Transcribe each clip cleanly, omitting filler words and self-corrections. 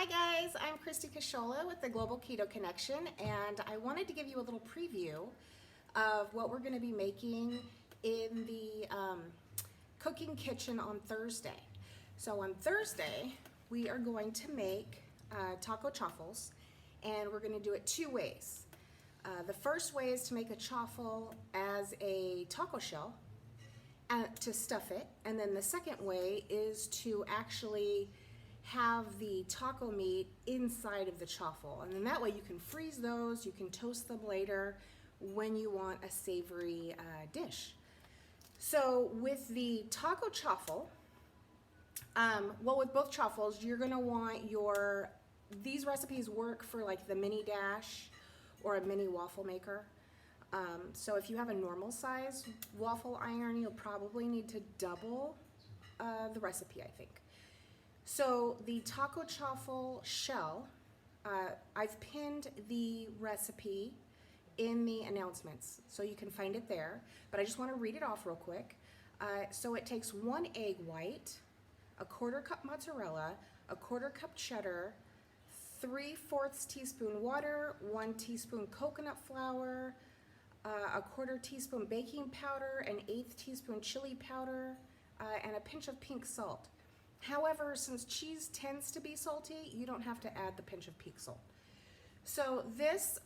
Hi guys, I'm Christy Casciola with the Global Keto Connection, and I wanted to give you a little preview of what we're going to be making in the cooking kitchen on Thursday. So on Thursday, we are going to make taco chaffles, and we're going to do it two ways. The first way is to make a chaffle as a taco shell to stuff it, and then the second way is to actually have the taco meat inside of the chaffle, and then that way you can freeze those, you can toast them later when you want a savory dish. So with the taco chaffle, well, with both chaffles, you're gonna want these recipes work for like the mini dash or a mini waffle maker. So if you have a normal size waffle iron, you'll probably need to double the recipe, I think. So the taco chaffle shell, I've pinned the recipe in the announcements, so you can find it there, but I just want to read it off real quick. So it takes 1 egg white, a 1/4 cup mozzarella, a 1/4 cup cheddar, 3/4 teaspoon water, 1 teaspoon coconut flour, a 1/4 teaspoon baking powder, an 1/8 teaspoon chili powder, and a pinch of pink salt. However, since cheese tends to be salty, you don't have to add the pinch of pink salt. So this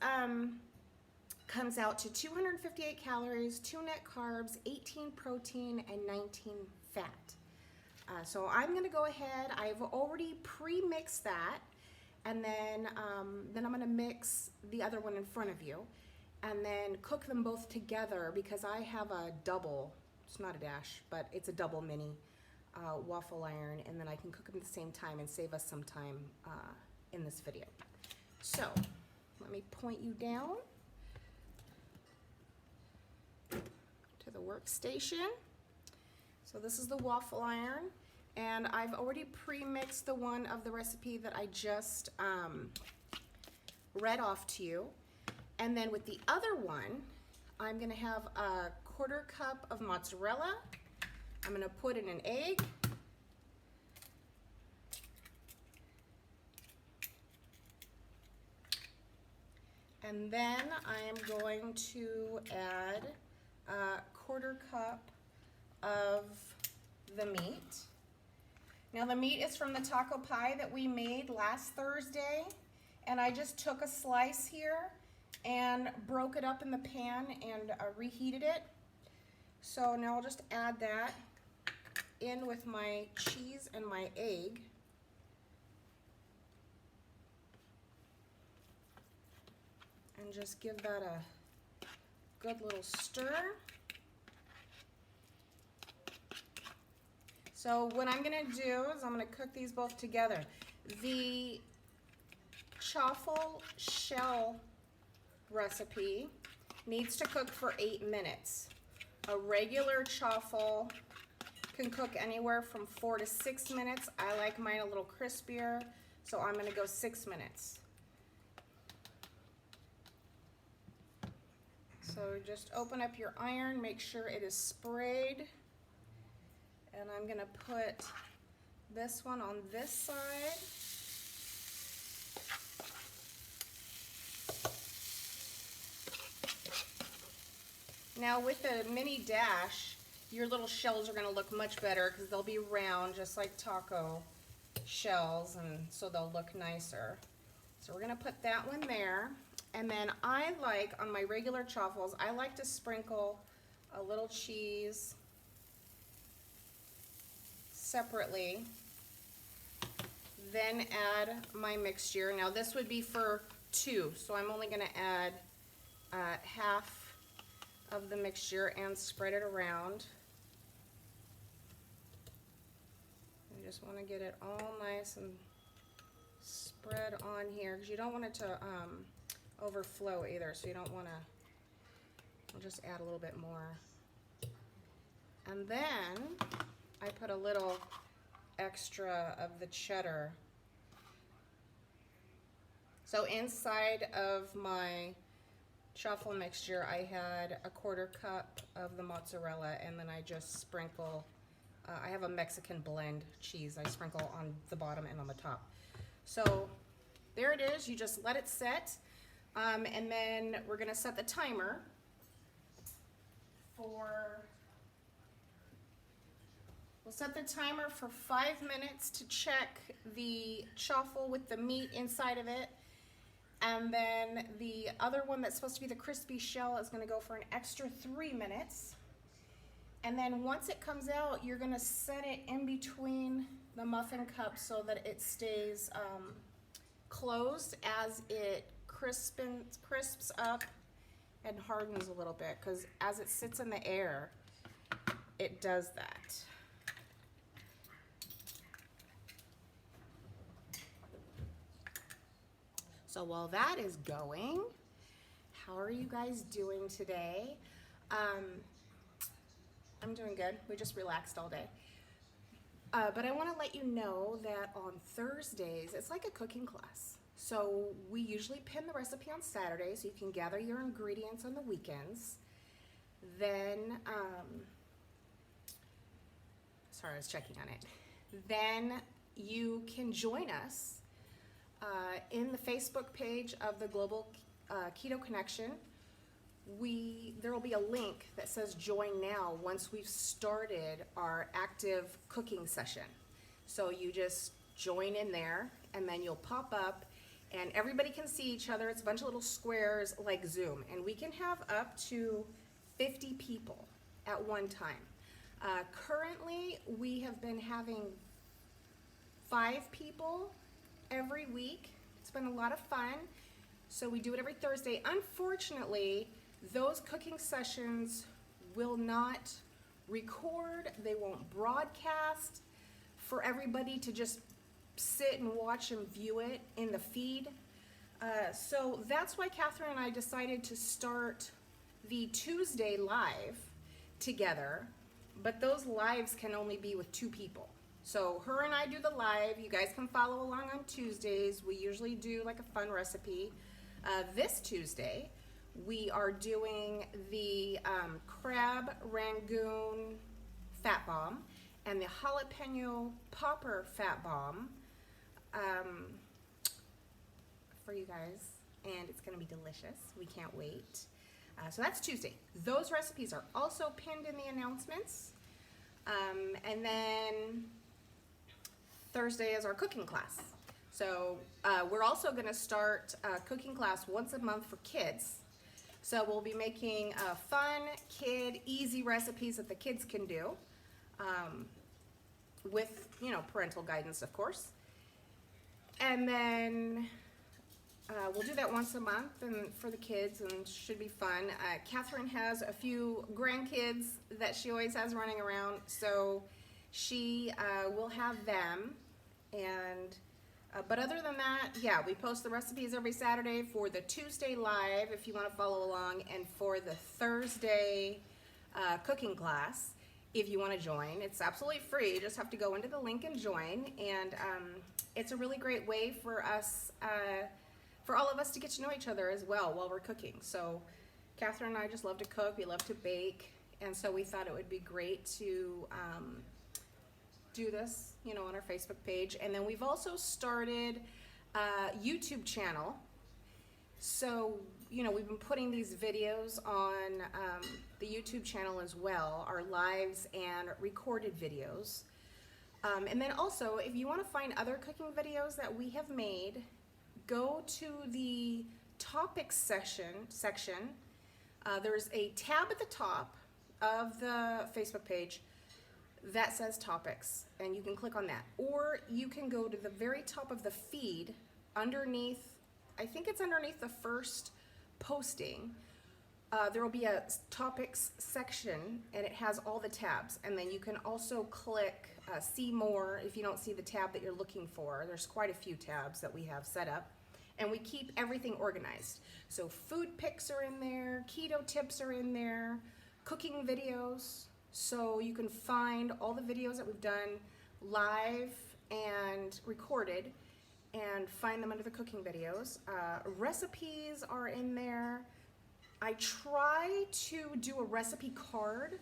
comes out to 258 calories, 2 net carbs, 18 protein, and 19 fat. So I'm gonna go ahead, I've already pre-mixed that, and then I'm gonna mix the other one in front of you, and then cook them both together because I have a double, it's not a dash, but it's a double mini waffle iron, and then I can cook them at the same time and save us some time in this video. So let me point you down to the workstation. So this is the waffle iron, and I've already pre-mixed the one of the recipe that I just read off to you. And then with the other one, I'm gonna have a 1/4 cup of mozzarella. I'm gonna put in an egg. And then I am going to add a 1/4 cup of the meat. Now the meat is from the taco pie that we made last Thursday, and I just took a slice here and broke it up in the pan and reheated it. So now I'll just add that in with my cheese and my egg. And just give that a good little stir. So what I'm gonna do is I'm gonna cook these both together. The Chaffle Shell recipe needs to cook for 8 minutes. A regular chaffle can cook anywhere from 4 to 6 minutes. I like mine a little crispier, so I'm gonna go 6 minutes. So just open up your iron, make sure it is sprayed, and I'm gonna put this one on this side. Now with the mini dash, your little shells are gonna look much better because they'll be round just like taco shells, and so they'll look nicer. So we're gonna put that one there. And then I like, on my regular chaffles, I like to sprinkle a little cheese separately, then add my mixture. Now this would be for 2, so I'm only gonna add half of the mixture and spread it around. You just wanna get it all nice and spread on here, because you don't want it to overflow either, so you don't want to, I'll just add a little bit more. And then I put a little extra of the cheddar. So inside of my chaffle mixture, I had a 1/4 cup of the mozzarella, and then I just sprinkle, I have a Mexican blend cheese I sprinkle on the bottom and on the top. So there it is. You just let it set. And then we're going to set the timer for, we'll set the timer for 5 minutes to check the chaffle with the meat inside of it. And then the other one that's supposed to be the crispy shell is going to go for an extra 3 minutes. And then once it comes out, you're going to set it in between the muffin cups so that it stays closed as it crisps up and hardens a little bit, because as it sits in the air, it does that. So while that is going, how are you guys doing today? I'm doing good. We just relaxed all day. But I want to let you know that on Thursdays, it's like a cooking class. So we usually pin the recipe on Saturday so you can gather your ingredients on the weekends. Then, sorry, I was checking on it. Then you can join us in the Facebook page of the Global Keto Connection. There will be a link that says join now once we've started our active cooking session. So you just join in there and then you'll pop up and everybody can see each other. It's a bunch of little squares like Zoom, and we can have up to 50 people at one time. Currently, we have been having 5 people every week. It's been a lot of fun. So we do it every Thursday. Unfortunately, those cooking sessions will not record. They won't broadcast for everybody to just sit and watch and view it in the feed. So that's why Catherine and I decided to start the Tuesday live together, but those lives can only be with 2 people. So her and I do the live. You guys can follow along on Tuesdays. We usually do like a fun recipe. This Tuesday, we are doing the crab rangoon fat bomb and the jalapeno popper fat bomb for you guys, and it's going to be delicious. We can't wait. So that's Tuesday. Those recipes are also pinned in the announcements. And then Thursday is our cooking class. So we're also going to start a cooking class once a month for kids. So we'll be making fun, kid, easy recipes that the kids can do with, parental guidance, of course. And then we'll do that once a month and for the kids, and should be fun. Catherine has a few grandkids that she always has running around, so she will have them. And but other than that, yeah, we post the recipes every Saturday for the Tuesday live if you want to follow along, and for the Thursday cooking class if you want to join. It's absolutely free. You just have to go into the link and join, and it's a really great way for us, for all of us to get to know each other as well while we're cooking. So Catherine and I just love to cook. We love to bake, and so we thought it would be great to do this, on our Facebook page. And then we've also started a YouTube channel. So, we've been putting these videos on the YouTube channel as well, our lives and recorded videos. And then also, if you want to find other cooking videos that we have made, go to the topics section. There's a tab at the top of the Facebook page that says topics, and you can click on that. Or you can go to the very top of the feed underneath, I think it's underneath the first posting. There will be a topics section, and it has all the tabs. And then you can also click see more if you don't see the tab that you're looking for. There's quite a few tabs that we have set up, and we keep everything organized. So food pics are in there, keto tips are in there, cooking videos. So you can find all the videos that we've done live and recorded and find them under the cooking videos. Recipes are in there. I try to do a recipe card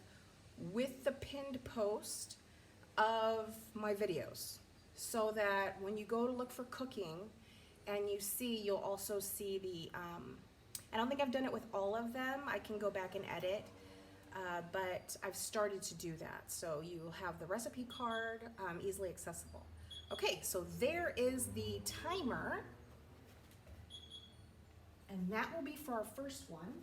with the pinned post of my videos. so that when you go to look for cooking and you see, you'll also see the, I don't think I've done it with all of them. I can go back and edit, but I've started to do that. So you have the recipe card, easily accessible. Okay, so there is the timer, and that will be for our first one.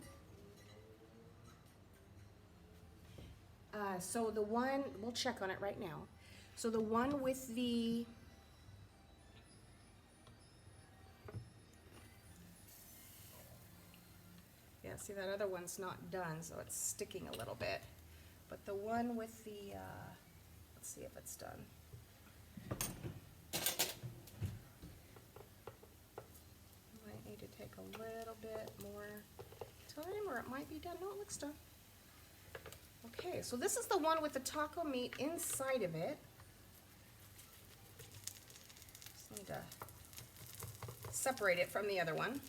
So the one, we'll check on it right now. So the one with the, yeah, see that other one's not done, so it's sticking a little bit. But the one with the, let's see if it's done. Might need to take a little bit more time, or it might be done. No, it looks done. Okay, so this is the one with the taco meat inside of it. Just need to separate it from the other one.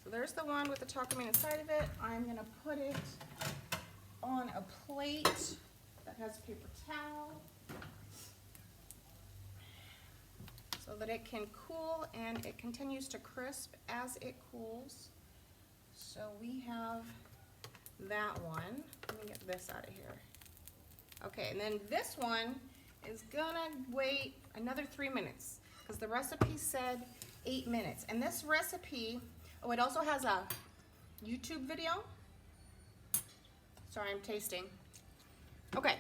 So there's the one with the taco meat inside of it. I'm gonna put it on a plate that has paper towel so that it can cool and it continues to crisp as it cools. So we have that one. Let me get this out of here. Okay, and then this one is gonna wait another 3 minutes because the recipe said 8 minutes. And this recipe, oh, it also has a YouTube video. Sorry, I'm tasting. Okay,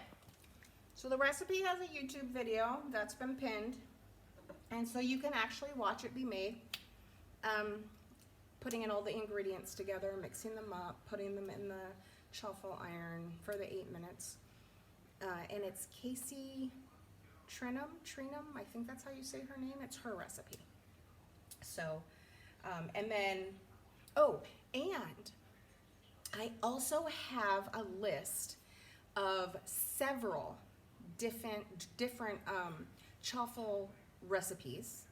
so the recipe has a YouTube video that's been pinned, and so you can actually watch it be made. Putting in all the ingredients together, mixing them up, putting them in the chaffle iron for the 8 minutes. And it's Casey Trenum, I think that's how you say her name. It's her recipe. So, and then, oh, and I also have a list of several different chaffle recipes.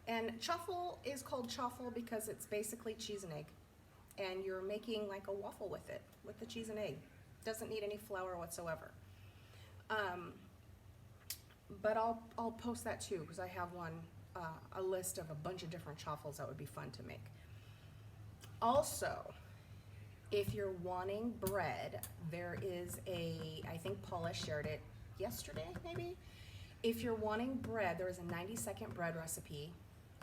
And chaffle is called chaffle because it's basically cheese and egg. And you're making like a waffle with it, with the cheese and egg. Doesn't need any flour whatsoever. But I'll post that too because I have one, a list of a bunch of different chaffles that would be fun to make. Also, if you're wanting bread, there is a, I think Paula shared it yesterday maybe. If you're wanting bread, there is a 90-second bread recipe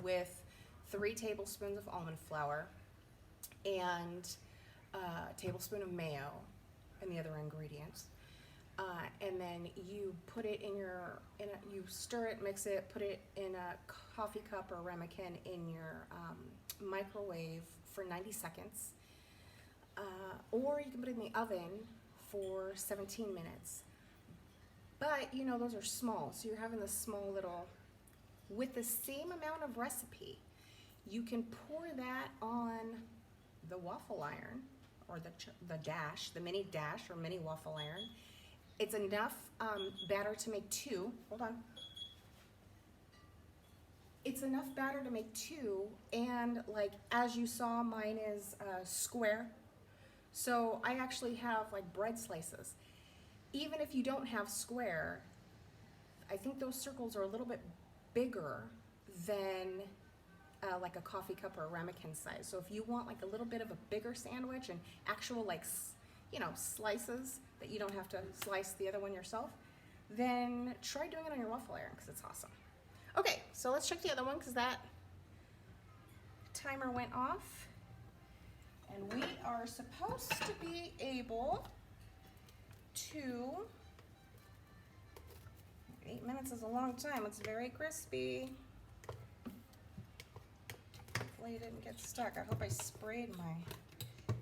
with 3 tablespoons of almond flour and a tablespoon of mayo and the other ingredients. And then you put it in your, you stir it, mix it, put it in a coffee cup or ramekin in your microwave for 90 seconds. Or you can put it in the oven for 17 minutes. But, you know, those are small, so you're having this small little, with the same amount of recipe, you can pour that on the waffle iron, or the dash, the mini dash or mini waffle iron. It's enough batter to make 2, hold on. It's enough batter to make 2, and like, as you saw, mine is square. So I actually have like bread slices. Even if you don't have square, I think those circles are a little bit bigger than like a coffee cup or a ramekin size. So if you want like a little bit of a bigger sandwich and actual like, you know, slices that you don't have to slice the other one yourself, then try doing it on your waffle iron because it's awesome. Okay, so let's check the other one because that timer went off. And we are supposed to be able to, 8 minutes is a long time, it's very crispy. Hopefully it didn't get stuck. I hope I sprayed my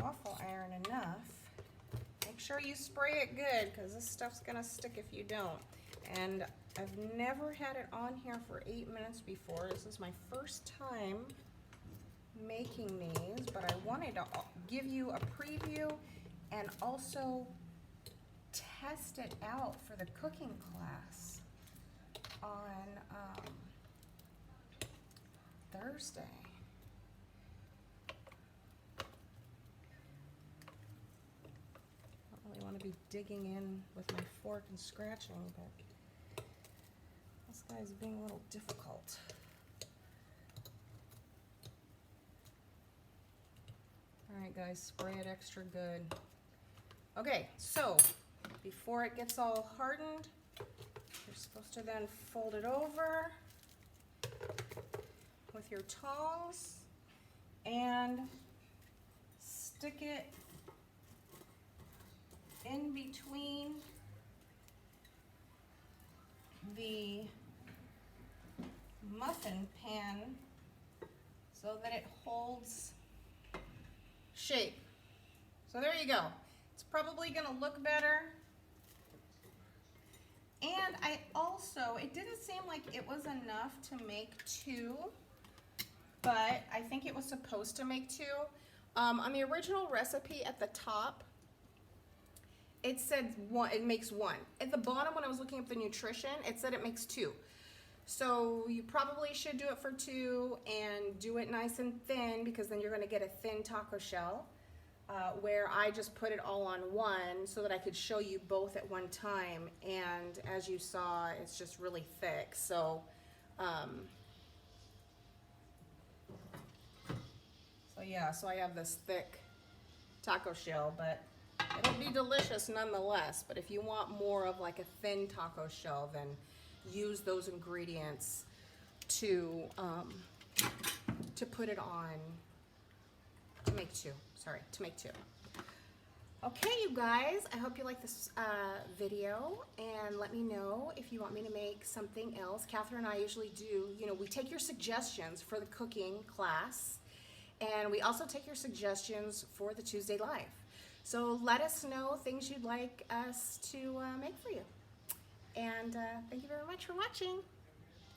waffle iron enough. Make sure you spray it good because this stuff's gonna stick if you don't. And I've never had it on here for 8 minutes before. This is my first time making these, but I wanted to give you a preview and also test it out for the cooking class on Thursday. I don't really want to be digging in with my fork and scratching, but let's side is being a little difficult. All right, guys, spray it extra good. Okay, so before it gets all hardened, you're supposed to then fold it over with your tongs and stick it in between the muffin pan so that it holds shape. So there you go. It's probably gonna look better. And I also, it didn't seem like it was enough to make two, but I think it was supposed to make two. On the original recipe at the top, it said one, it makes one. At the bottom, when I was looking up the nutrition, it said it makes two. So you probably should do it for two and do it nice and thin, because then you're gonna get a thin taco shell, where I just put it all on one so that I could show you both at one time. And as you saw, it's just really thick. So, so I have this thick taco shell, but it'll be delicious nonetheless. But if you want more of like a thin taco shell, then use those ingredients to put it on, to make two. Sorry, to make two. Okay, you guys, I hope you like this video, and let me know if you want me to make something else. Catherine and I usually do, we take your suggestions for the cooking class, and we also take your suggestions for the Tuesday Live. So let us know things you'd like us to make for you. And thank you very much for watching.